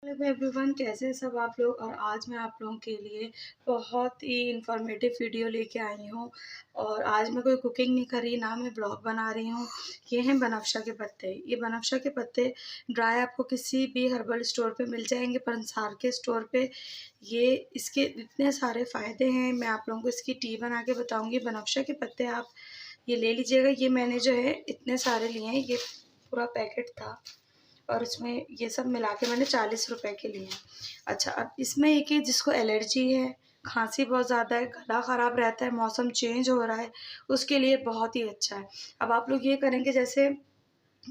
Hello everyone, कैसे हैं सब आप लोग। और आज मैं आप लोगों के लिए बहुत ही इंफॉर्मेटिव वीडियो लेके आई हूँ। और आज मैं कोई कुकिंग नहीं कर रही ना, मैं ब्लॉग बना रही हूँ। ये हैं बनफशा के पत्ते। ये बनफशा के पत्ते ड्राई आपको किसी भी हर्बल स्टोर पे मिल जाएंगे, पंसार के स्टोर पे। ये इसके इतने सारे फ़ायदे हैं, मैं आप लोगों को इसकी टी बना के बताऊँगी। बनफशा के पत्ते आप ये ले लीजिएगा। ये मैंने जो है इतने सारे लिए हैं, ये पूरा पैकेट था और इसमें ये सब मिला के मैंने 40 रुपए के लिए। अच्छा, अब इसमें एक है जिसको एलर्जी है, खांसी बहुत ज़्यादा है, गला ख़राब रहता है, मौसम चेंज हो रहा है, उसके लिए बहुत ही अच्छा है। अब आप लोग ये करेंगे, जैसे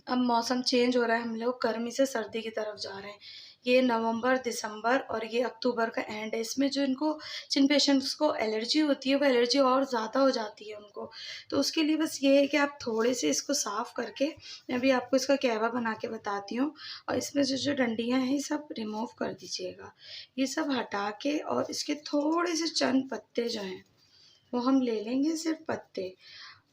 अब मौसम चेंज हो रहा है, हम लोग गर्मी से सर्दी की तरफ जा रहे हैं। ये नवंबर, दिसंबर और ये अक्टूबर का एंड है। इसमें जिन पेशेंट्स को एलर्जी होती है, वो एलर्जी और ज़्यादा हो जाती है उनको। तो उसके लिए बस ये है कि आप थोड़े से इसको साफ़ करके, मैं अभी आपको इसका कहवा बना के बताती हूँ। और इसमें जो डंडियाँ हैं, ये सब रिमूव कर दीजिएगा। ये सब हटा के और इसके थोड़े से चंद पत्ते जो हैं, वो हम ले लेंगे, सिर्फ पत्ते।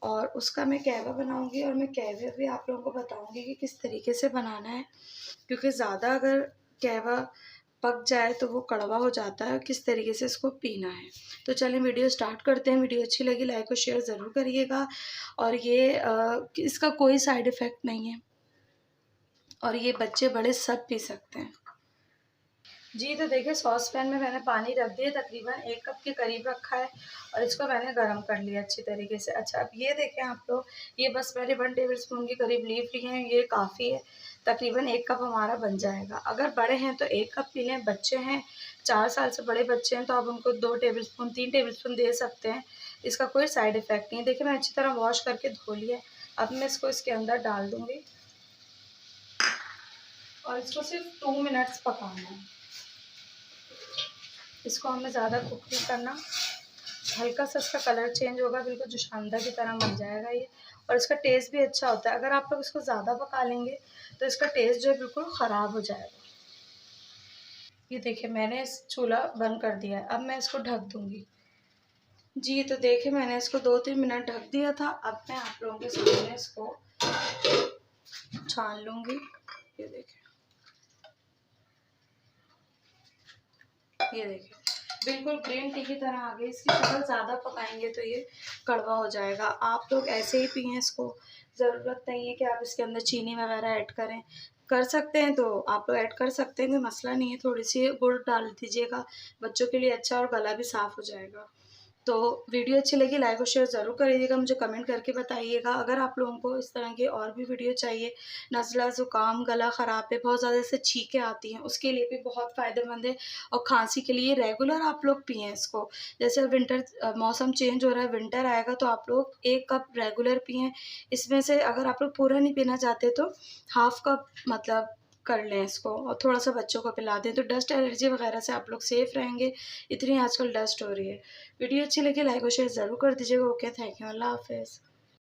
और उसका मैं कहवा बनाऊँगी और मैं कहवे भी आप लोगों को बताऊँगी कि किस तरीके से बनाना है। क्योंकि ज़्यादा अगर कहवा पक जाए तो वो कड़वा हो जाता है, और किस तरीके से इसको पीना है। तो चलिए वीडियो स्टार्ट करते हैं। वीडियो अच्छी लगी लाइक और शेयर ज़रूर करिएगा। और ये इसका कोई साइड इफ़ेक्ट नहीं है, और ये बच्चे बड़े सब पी सकते हैं। जी, तो देखिए सॉस पैन में मैंने पानी रख दिया, तकरीबन 1 कप के करीब रखा है, और इसको मैंने गरम कर लिया अच्छी तरीके से। अच्छा, अब ये देखें आप लोग, ये बस मैंने 1 टेबलस्पून के करीब लीव लिए हैं, ये काफ़ी है। तकरीबन 1 कप हमारा बन जाएगा। अगर बड़े हैं तो 1 कप पी लें, बच्चे हैं 4 साल से बड़े बच्चे हैं तो आप उनको 2 टेबलस्पून 3 टेबलस्पून दे सकते हैं। इसका कोई साइड इफ़ेक्ट नहीं है। देखिए, मैं अच्छी तरह वॉश करके धो लिया है। अब मैं इसको इसके अंदर डाल दूँगी और इसको सिर्फ 2 मिनट्स पकाना है। इसको हमें ज़्यादा कुक नहीं करना। हल्का सा इसका कलर चेंज होगा, बिल्कुल जुशांदा की तरह बन जाएगा ये। और इसका टेस्ट भी अच्छा होता है। अगर आप लोग इसको ज़्यादा पका लेंगे तो इसका टेस्ट जो है बिल्कुल ख़राब हो जाएगा। ये देखिए, मैंने इस चूल्हा बंद कर दिया है। अब मैं इसको ढक दूँगी। जी, तो देखिए मैंने इसको 2-3 मिनट ढक दिया था। अब मैं आप लोगों के सामने इसको छान लूँगी। ये देखिए, ये देखिए बिल्कुल ग्रीन टी की तरह आ गई। इसकी शक्ल ज़्यादा पकाएंगे तो ये कड़वा हो जाएगा। आप लोग ऐसे ही पिएँ इसको, ज़रूरत नहीं है कि आप इसके अंदर चीनी वगैरह ऐड करें। कर सकते हैं तो आप लोग ऐड कर सकते हैं, कोई मसला नहीं है। थोड़ी सी गुड़ डाल दीजिएगा, बच्चों के लिए अच्छा और गला भी साफ़ हो जाएगा। तो वीडियो अच्छी लगी लाइक और शेयर ज़रूर करिएगा, मुझे कमेंट करके बताइएगा। अगर आप लोगों को इस तरह की और भी वीडियो चाहिए, नज़ला, ज़ुकाम, गला ख़राब है, बहुत ज़्यादा से छींकें आती हैं, उसके लिए भी बहुत फ़ायदेमंद है। और खांसी के लिए रेगुलर आप लोग पिएँ इसको। जैसे मौसम चेंज हो रहा है, विंटर आएगा, तो आप लोग 1 कप रेगुलर पिएँ। इसमें से अगर आप लोग पूरा नहीं पीना चाहते तो हाफ़ कप मतलब कर लें इसको, और थोड़ा-सा बच्चों को पिला दें, तो डस्ट एलर्जी वगैरह से आप लोग सेफ़ रहेंगे। इतनी आजकल डस्ट हो रही है। वीडियो अच्छी लगी लाइक और शेयर ज़रूर कर दीजिएगा। ओके, थैंक यू, अल्लाह हाफ़िज़।